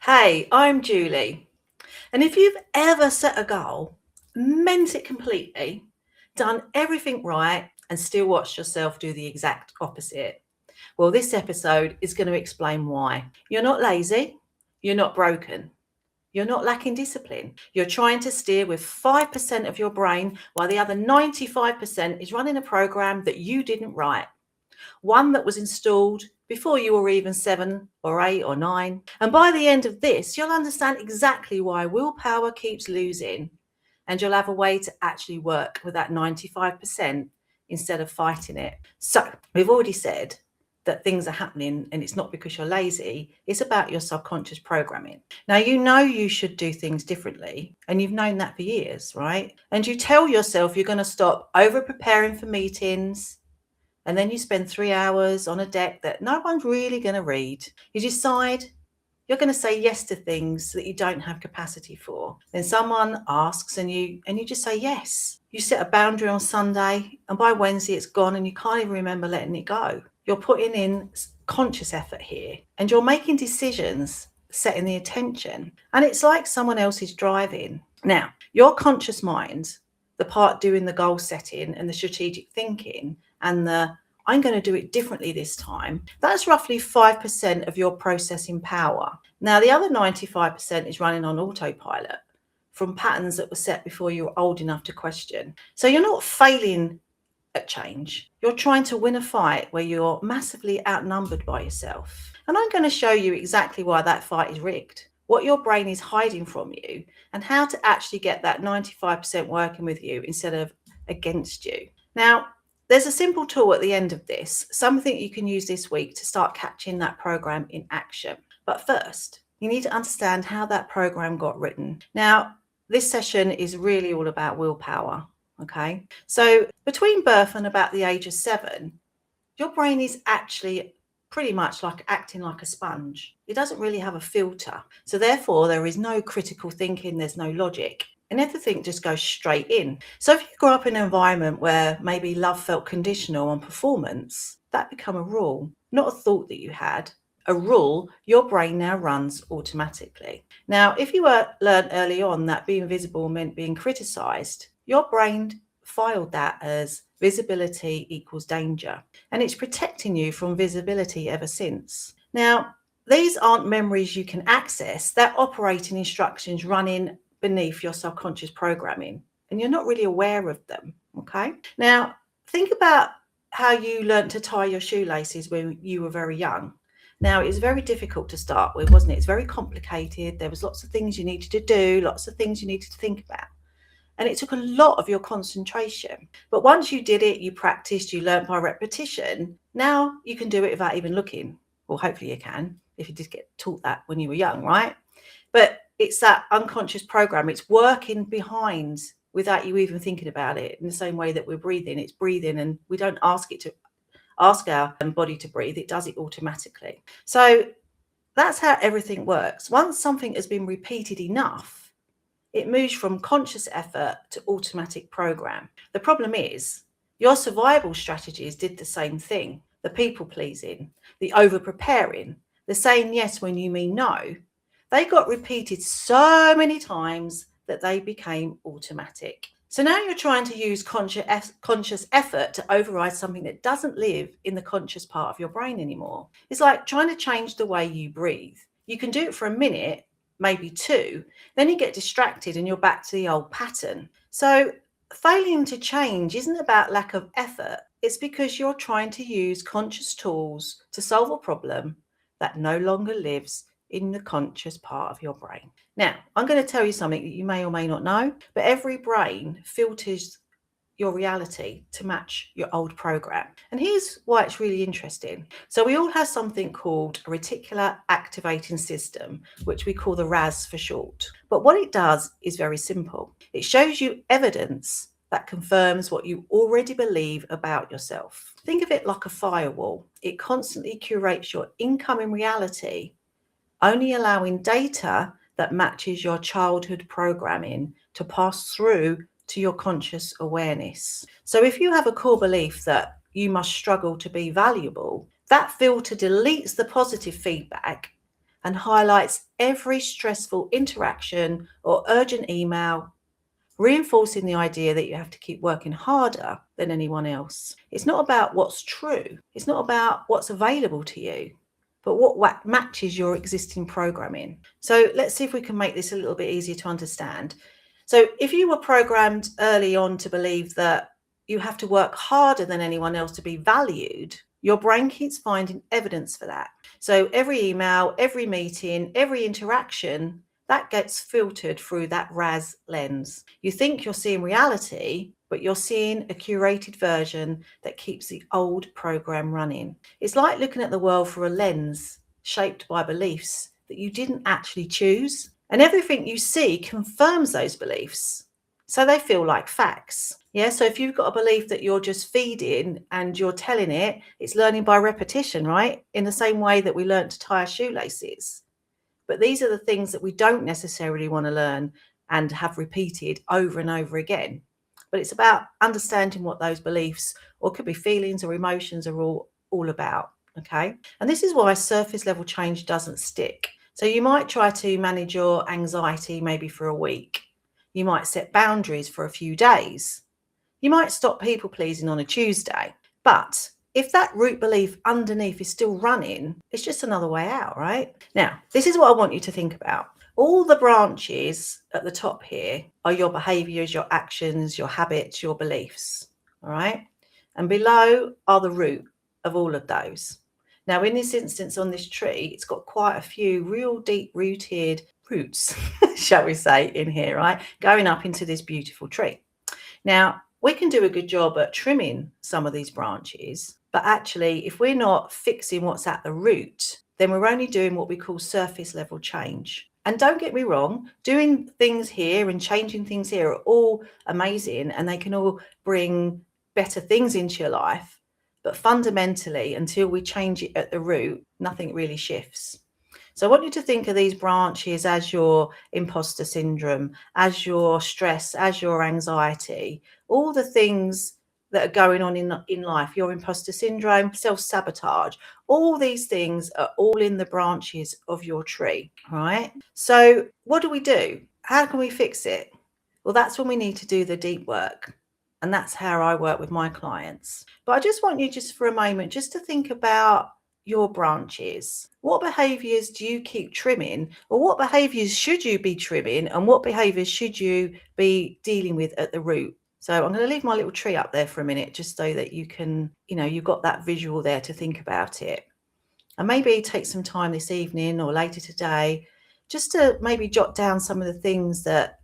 Hey, I'm Julie. And if you've ever set a goal, meant it completely, done everything right, and still watched yourself do the exact opposite, well, this episode is going to explain why. You're not lazy, you're not broken, you're not lacking discipline. You're trying to steer with 5% of your brain while the other 95% is running a program that you didn't write, one that was installed before you were even 7 or 8 or 9. And by the end of this, you'll understand exactly why willpower keeps losing, and you'll have a way to actually work with that 95% instead of fighting it. So, we've already said that things are happening and it's not because you're lazy, it's about your subconscious programming. Now, you know you should do things differently, and you've known that for years, right? And you tell yourself you're going to stop over preparing for meetings, and then you spend 3 hours on a deck that no one's really going to read. You decide you're going to say yes to things that you don't have capacity for. Then someone asks and you just say yes. You set a boundary on Sunday, and by Wednesday it's gone and you can't even remember letting it go. You're putting in conscious effort here, and you're making decisions, setting the attention. And it's like someone else is driving. Now, your conscious mind, the part doing the goal setting and the strategic thinking, and I'm going to do it differently this time, that's roughly 5% of your processing power. Now, the other 95% is running on autopilot from patterns that were set before you were old enough to question. So you're not failing at change. You're trying to win a fight where you're massively outnumbered by yourself. And I'm going to show you exactly why that fight is rigged, what your brain is hiding from you, and how to actually get that 95% working with you instead of against you. Now, there's a simple tool at the end of this, something you can use this week to start catching that program in action. But first, you need to understand how that program got written. Now, this session is really all about willpower, okay? So between birth and about the age of 7, your brain is actually pretty much like acting like a sponge. It doesn't really have a filter. So therefore, there is no critical thinking, there's no logic, and everything just goes straight in. So if you grow up in an environment where maybe love felt conditional on performance, that become a rule, not a thought that you had. A rule your brain now runs automatically. Now, if you learned early on that being visible meant being criticized, your brain filed that as visibility equals danger, and it's protecting you from visibility ever since. Now, these aren't memories you can access, they're operating instructions running beneath your subconscious programming, and you're not really aware of them, okay? Now, think about how you learned to tie your shoelaces when you were very young. Now, it's very difficult to start with, wasn't it? It's very complicated. There was lots of things you needed to do, lots of things you needed to think about. And it took a lot of your concentration. But once you did it, you practiced, you learned by repetition. Now you can do it without even looking. Well, hopefully you can, if you did get taught that when you were young, right? But it's that unconscious program. It's working behind without you even thinking about it. In the same way that we're breathing, it's breathing, and we don't ask our body to breathe. It does it automatically. So that's how everything works. Once something has been repeated enough, it moves from conscious effort to automatic program. The problem is your survival strategies did the same thing. The people pleasing, the over preparing, the saying yes when you mean no. They got repeated so many times that they became automatic. So now you're trying to use conscious effort to override something that doesn't live in the conscious part of your brain anymore. It's like trying to change the way you breathe. You can do it for a minute, maybe 2, then you get distracted and you're back to the old pattern. So failing to change isn't about lack of effort. It's because you're trying to use conscious tools to solve a problem that no longer lives in the conscious part of your brain. Now, I'm going to tell you something that you may or may not know, but every brain filters your reality to match your old program. And here's why it's really interesting. So we all have something called a reticular activating system, which we call the RAS for short. But what it does is very simple. It shows you evidence that confirms what you already believe about yourself. Think of it like a firewall. It constantly curates your incoming reality, only allowing data that matches your childhood programming to pass through to your conscious awareness. So if you have a core belief that you must struggle to be valuable, that filter deletes the positive feedback and highlights every stressful interaction or urgent email, reinforcing the idea that you have to keep working harder than anyone else. It's not about what's true, it's not about what's available to you, but what matches your existing programming. So let's see if we can make this a little bit easier to understand. So if you were programmed early on to believe that you have to work harder than anyone else to be valued, your brain keeps finding evidence for that. So every email, every meeting, every interaction, that gets filtered through that RAS lens. You think you're seeing reality, but you're seeing a curated version that keeps the old program running. It's like looking at the world through a lens shaped by beliefs that you didn't actually choose. And everything you see confirms those beliefs. So they feel like facts. Yeah. So if you've got a belief that you're just feeding and you're telling it, it's learning by repetition, right? In the same way that we learned to tie our shoelaces. But these are the things that we don't necessarily want to learn and have repeated over and over again. But it's about understanding what those beliefs, or could be feelings or emotions, are all about. Okay. And this is why surface level change doesn't stick. So you might try to manage your anxiety maybe for a week. You might set boundaries for a few days. You might stop people pleasing on a Tuesday. But if that root belief underneath is still running, it's just another way out, right? Now, this is what I want you to think about. All the branches at the top here are your behaviors, your actions, your habits, your beliefs, all right? And below are the root of all of those. Now, in this instance on this tree, it's got quite a few real deep rooted roots, shall we say, in here, right? Going up into this beautiful tree. Now, we can do a good job at trimming some of these branches, but actually, if we're not fixing what's at the root, then we're only doing what we call surface level change. And don't get me wrong, doing things here and changing things here are all amazing, and they can all bring better things into your life. But fundamentally, until we change it at the root, nothing really shifts. So I want you to think of these branches as your imposter syndrome, as your stress, as your anxiety, all the things that are going on in life, your imposter syndrome, self-sabotage, all these things are all in the branches of your tree, right? So what do? How can we fix it? Well, that's when we need to do the deep work. And that's how I work with my clients. But I just want you just for a moment, just to think about your branches. What behaviors do you keep trimming, or what behaviors should you be trimming, and what behaviors should you be dealing with at the root? So I'm going to leave my little tree up there for a minute, just so that you can, you've got that visual there to think about it. And maybe take some time this evening or later today, just to maybe jot down some of the things that,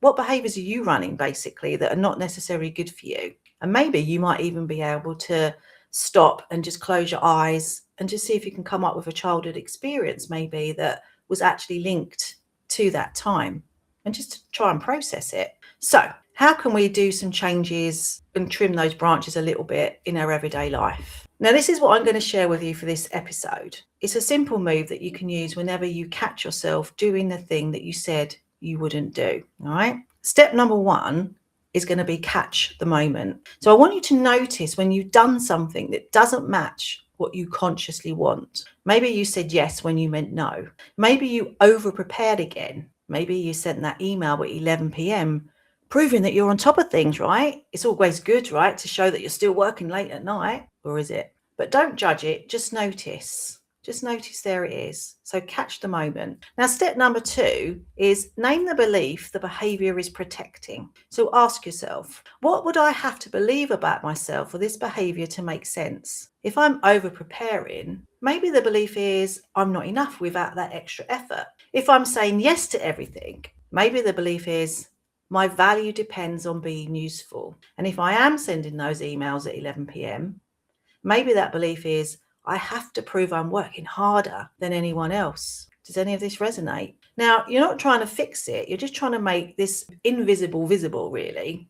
what behaviors are you running basically that are not necessarily good for you? And maybe you might even be able to stop and just close your eyes and just see if you can come up with a childhood experience maybe that was actually linked to that time, and just to try and process it. So how can we do some changes and trim those branches a little bit in our everyday life? Now, this is what I'm going to share with you for this episode. It's a simple move that you can use whenever you catch yourself doing the thing that you said you wouldn't do. All right. Step number 1 is going to be catch the moment. So I want you to notice when you've done something that doesn't match what you consciously want. Maybe you said yes when you meant no. Maybe you over prepared again. Maybe you sent that email at 11 p.m. proving that you're on top of things, right? It's always good, right, to show that you're still working late at night, or is it? But don't judge it, just notice. Just notice there it is. So catch the moment. Now, step number 2 is name the belief the behavior is protecting. So ask yourself, what would I have to believe about myself for this behavior to make sense? If I'm over preparing, maybe the belief is I'm not enough without that extra effort. If I'm saying yes to everything, maybe the belief is my value depends on being useful. And if I am sending those emails at 11 p.m, maybe that belief is I have to prove I'm working harder than anyone else. Does any of this resonate? Now, you're not trying to fix it. You're just trying to make this invisible visible, really,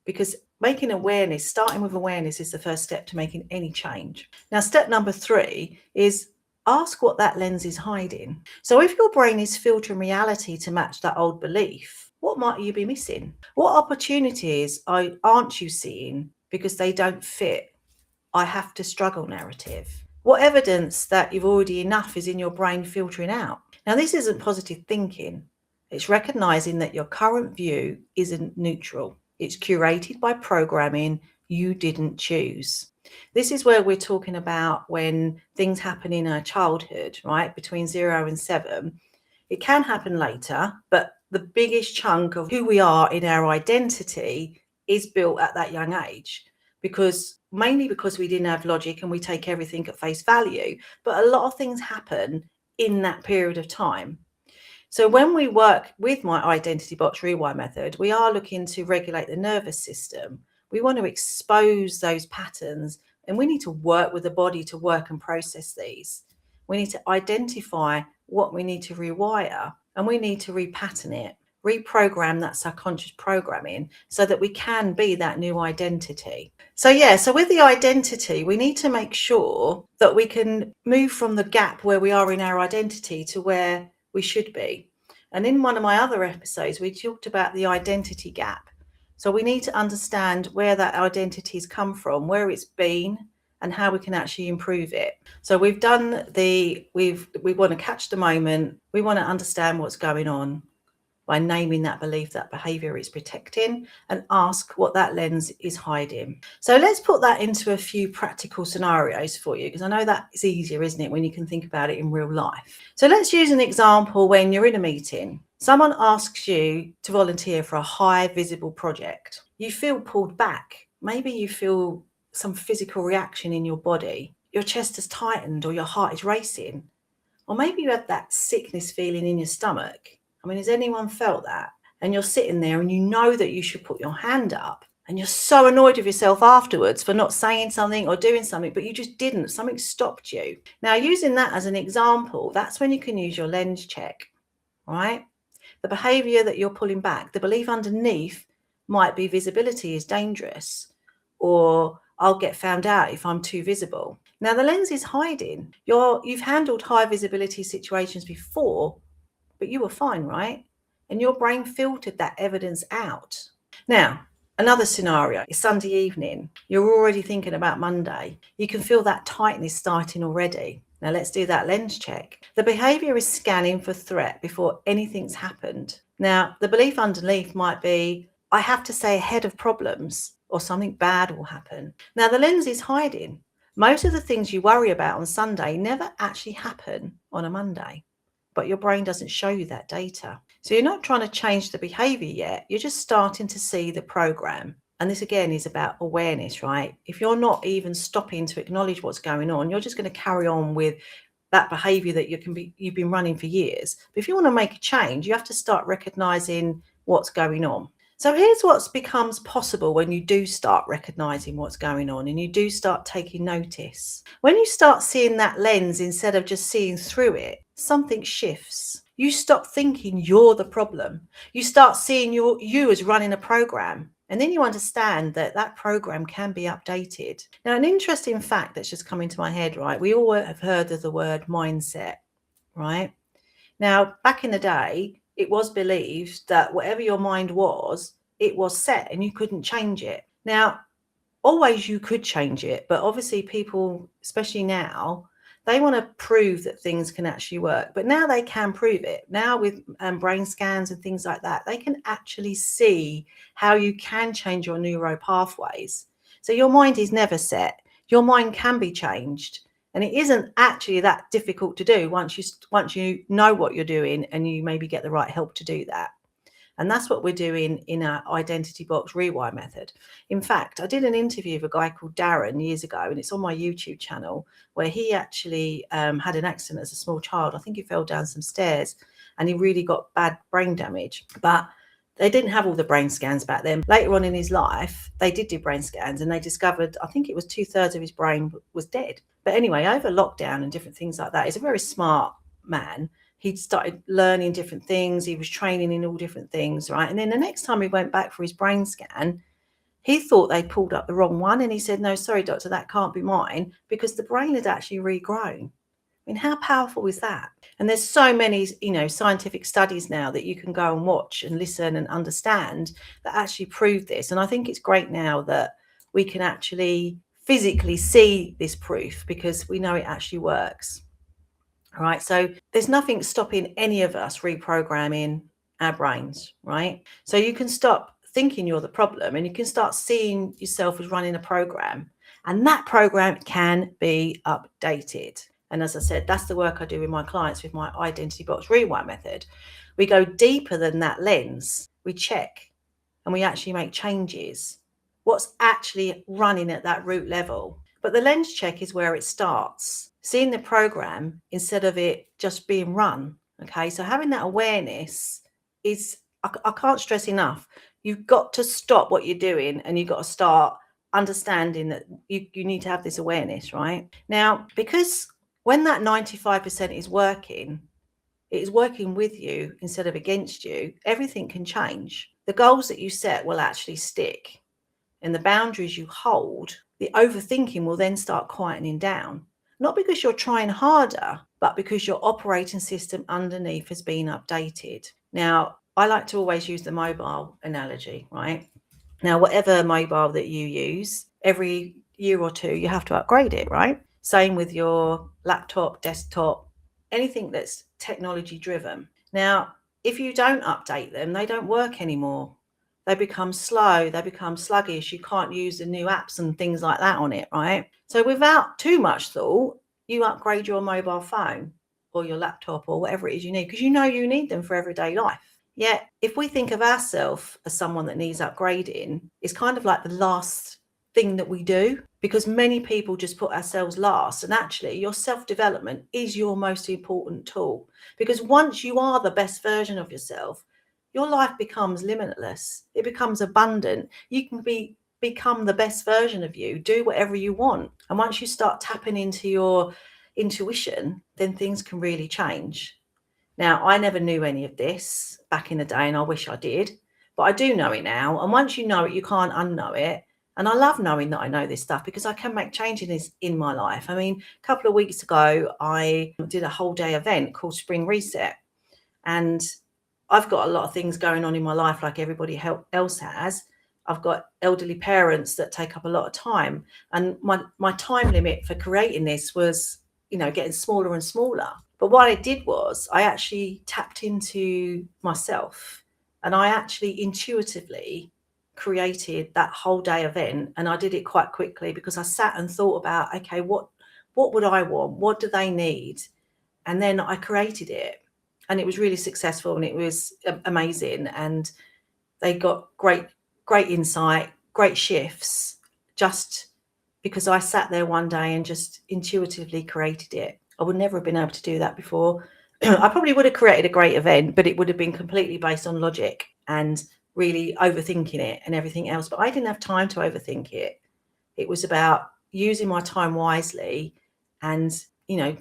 because making awareness, starting with awareness, is the first step to making any change. Now, step number 3 is ask what that lens is hiding. So if your brain is filtering reality to match that old belief, what might you be missing? What opportunities aren't you seeing because they don't fit I have to struggle narrative? What evidence that you've already enough is in your brain filtering out? Now, this isn't positive thinking. It's recognizing that your current view isn't neutral. It's curated by programming you didn't choose. This is where we're talking about when things happen in our childhood, right? Between 0 and 7. It can happen later, but the biggest chunk of who we are in our identity is built at that young age, because mainly because we didn't have logic and we take everything at face value. But a lot of things happen in that period of time. So when we work with my identity box rewire method, we are looking to regulate the nervous system. We want to expose those patterns, and we need to work with the body to work and process these. We need to identify what we need to rewire, and we need to repattern it, reprogram that subconscious programming so that we can be that new identity. So with the identity, we need to make sure that we can move from the gap where we are in our identity to where we should be. And in one of my other episodes, we talked about the identity gap. So we need to understand where that identity has come from, where it's been, and how we can actually improve it. So we want to catch the moment. We want to understand what's going on by naming that belief, that behavior is protecting, and ask what that lens is hiding. So let's put that into a few practical scenarios for you, because I know that is easier, isn't it, when you can think about it in real life. So let's use an example. When you're in a meeting, someone asks you to volunteer for a high visible project. You feel pulled back. Maybe you feel some physical reaction in your body. Your chest has tightened or your heart is racing. Or maybe you have that sickness feeling in your stomach. I mean, has anyone felt that? And you're sitting there and you know that you should put your hand up, and you're so annoyed with yourself afterwards for not saying something or doing something, but you just didn't. Something stopped you. Now, using that as an example, that's when you can use your lens check, right? The behavior that you're pulling back, the belief underneath might be visibility is dangerous, or I'll get found out if I'm too visible. Now, the lens is hiding. You've handled high visibility situations before, but you were fine, right? And your brain filtered that evidence out. Now, another scenario is Sunday evening. You're already thinking about Monday. You can feel that tightness starting already. Now let's do that lens check. The behavior is scanning for threat before anything's happened. Now, the belief underneath might be, I have to stay ahead of problems or something bad will happen. Now, the lens is hiding. Most of the things you worry about on Sunday never actually happen on a Monday, but your brain doesn't show you that data. So you're not trying to change the behavior yet. You're just starting to see the program. And this again is about awareness, right? If you're not even stopping to acknowledge what's going on, you're just going to carry on with that behavior that you've been running for years. But if you want to make a change, you have to start recognizing what's going on. So here's what becomes possible when you do start recognizing what's going on and you do start taking notice. When you start seeing that lens instead of just seeing through it, something shifts. You stop thinking you're the problem. You start seeing you as running a program. And then you understand that that program can be updated. Now, an interesting fact that's just come into my head, right? We all have heard of the word mindset, right? Now, back in the day, it was believed that whatever your mind was, it was set and you couldn't change it. Now, always you could change it, but obviously people, especially now, they want to prove that things can actually work. But now they can prove it. Now with brain scans and things like that, they can actually see how you can change your neuro pathways. So your mind is never set. Your mind can be changed. And it isn't actually that difficult to do once you know what you're doing and you maybe get the right help to do that. And that's what we're doing in our identity box rewire method. In fact, I did an interview with a guy called Darren years ago, and it's on my YouTube channel, where he actually had an accident as a small child. I think he fell down some stairs and he really got bad brain damage. But they didn't have all the brain scans back then. Later on in his life, they did do brain scans and they discovered, I think it was 2/3 of his brain was dead. But anyway, over lockdown and different things like that, he's a very smart man. He'd started learning different things. He was training in all different things, right? And then the next time he went back for his brain scan, he thought they pulled up the wrong one. And he said, no, sorry, doctor, that can't be mine, because the brain had actually regrown. I mean, how powerful is that? And there's so many, scientific studies now that you can go and watch and listen and understand that actually prove this. And I think it's great now that we can actually physically see this proof because we know it actually works. All right. So there's nothing stopping any of us reprogramming our brains, right? So you can stop thinking you're the problem and you can start seeing yourself as running a program. And that program can be updated. And as I said, that's the work I do with my clients with my identity box rewind method. We go deeper than that lens. We check and we actually make changes. What's actually running at that root level? But the lens check is where it starts. Seeing the program instead of it just being run. Okay, so having that awareness is, I can't stress enough. You've got to stop what you're doing and you've got to start understanding that you need to have this awareness, right? Now, because when that 95% is working, it is working with you instead of against you, everything can change. The goals that you set will actually stick, and the boundaries you hold, the overthinking will then start quietening down. Not because you're trying harder, but because your operating system underneath has been updated. Now, I like to always use the mobile analogy, right? Now, whatever mobile that you use, every year or two, you have to upgrade it, right? Same with your laptop, desktop, anything that's technology driven. Now, if you don't update them, they don't work anymore. They become slow, they become sluggish. You can't use the new apps and things like that on it, right? So without too much thought, you upgrade your mobile phone or your laptop or whatever it is you need, because you know you need them for everyday life. Yet, if we think of ourselves as someone that needs upgrading, it's kind of like the last thing that we do, because many people just put ourselves last. And actually, your self-development is your most important tool, because once you are the best version of yourself, your life becomes limitless. It becomes abundant. You can become the best version of you, do whatever you want. And once you start tapping into your intuition, then things can really change. Now, I never knew any of this back in the day, and I wish I did, but I do know it now. And once you know it, you can't unknow it. And I love knowing that I know this stuff because I can make changes in my life. I mean, a couple of weeks ago, I did a whole day event called Spring Reset. And I've got a lot of things going on in my life like everybody else has. I've got elderly parents that take up a lot of time. And my time limit for creating this was, getting smaller and smaller. But what I did was I actually tapped into myself and I actually intuitively created that whole day event. And I did it quite quickly because I sat and thought about, okay, what would I want? What do they need? And then I created it. And it was really successful and it was amazing. And they got great insight, great shifts, just because I sat there one day and just intuitively created it. I would never have been able to do that before. I probably would have created a great event, but it would have been completely based on logic and really overthinking it and everything else. But I didn't have time to overthink it. It was about using my time wisely and,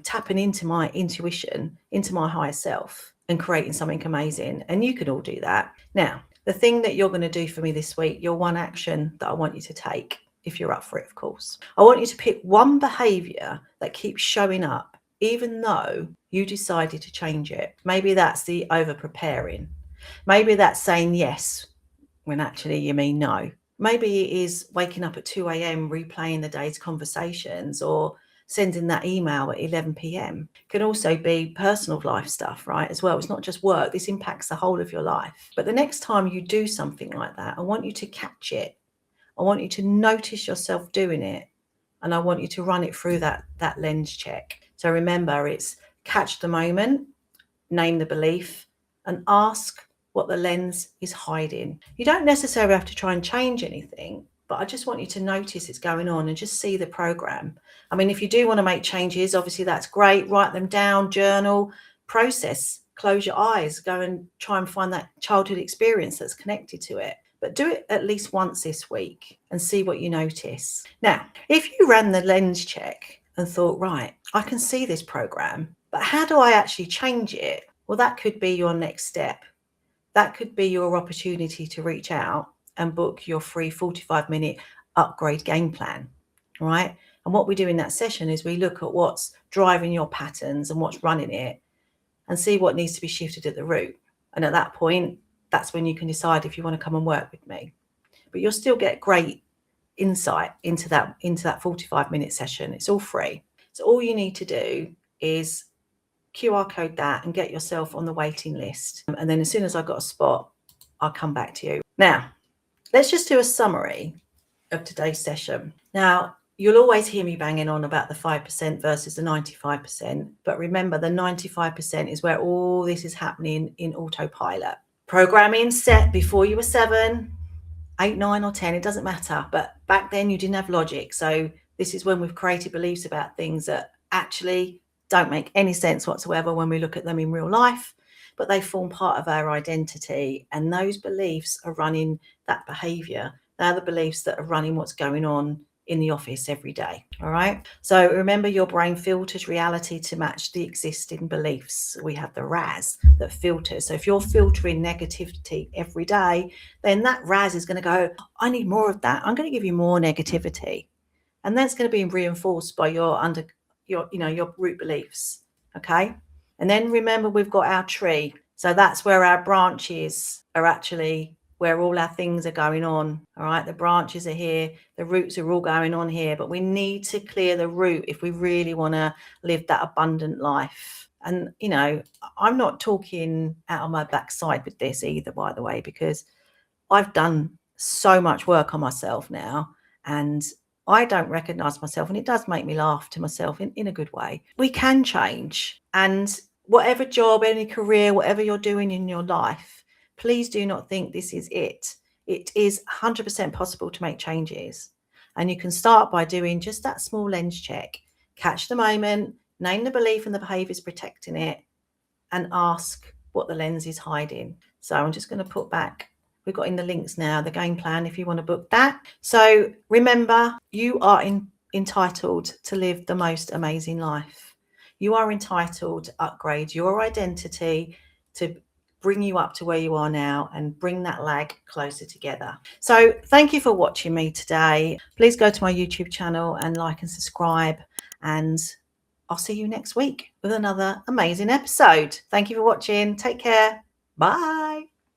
tapping into my intuition, into my higher self and creating something amazing. And you can all do that. Now, the thing that you're going to do for me this week, your one action that I want you to take, if you're up for it, of course, I want you to pick one behavior that keeps showing up, even though you decided to change it. Maybe that's the over preparing. Maybe that's saying yes when actually you mean no. Maybe it is waking up at 2 a.m, replaying the day's conversations or sending that email at 11 p.m. It can also be personal life stuff, right, as well. It's not just work. This impacts the whole of your life. But the next time you do something like that, I want you to catch it. I want you to notice yourself doing it. And I want you to run it through that lens check. So remember, it's catch the moment, name the belief, and ask what the lens is hiding. You don't necessarily have to try and change anything, but I just want you to notice it's going on and just see the program. I mean, if you do want to make changes, obviously that's great. Write them down, journal, process, close your eyes, go and try and find that childhood experience that's connected to it. But do it at least once this week and see what you notice. Now, if you ran the lens check and thought, right, I can see this program, but how do I actually change it? Well, that could be your next step. That could be your opportunity to reach out and book your free 45-minute upgrade game plan, right? And what we do in that session is we look at what's driving your patterns and what's running it and see what needs to be shifted at the root. And at that point, that's when you can decide if you want to come and work with me. But you'll still get great insight into that 45-minute session. It's all free. So all you need to do is QR code that and get yourself on the waiting list. And then as soon as I've got a spot, I'll come back to you. Now, let's just do a summary of today's session. Now, you'll always hear me banging on about the 5% versus the 95%. But remember, the 95% is where all this is happening in autopilot. Programming set before you were 7, 8, 9 or 10, it doesn't matter. But back then you didn't have logic. So this is when we've created beliefs about things that actually don't make any sense whatsoever when we look at them in real life, but they form part of our identity. And those beliefs are running that behavior. They're the beliefs that are running what's going on in the office every day. All right. So remember, your brain filters reality to match the existing beliefs. We have the RAS that filters. So if you're filtering negativity every day, then that RAS is going to go, I need more of that. I'm going to give you more negativity. And that's going to be reinforced by your root beliefs. Okay. And then remember, we've got our tree. So that's where our branches are actually where all our things are going on. All right. The branches are here. The roots are all going on here. But we need to clear the root if we really want to live that abundant life. And, I'm not talking out of my backside with this either, by the way, because I've done so much work on myself now, and I don't recognize myself, and it does make me laugh to myself in a good way. We can change, and whatever job, any career, whatever you're doing in your life, please do not think this is it. It is 100% possible to make changes, and you can start by doing just that small lens check. Catch the moment, name the belief and the behaviors protecting it, and ask what the lens is hiding. So I'm just going to put back, we've got in the links now, the game plan, if you want to book that. So remember, you are entitled to live the most amazing life. You are entitled to upgrade your identity to bring you up to where you are now and bring that lag closer together. So thank you for watching me today. Please go to my YouTube channel and like and subscribe, and I'll see you next week with another amazing episode. Thank you for watching. Take care. Bye.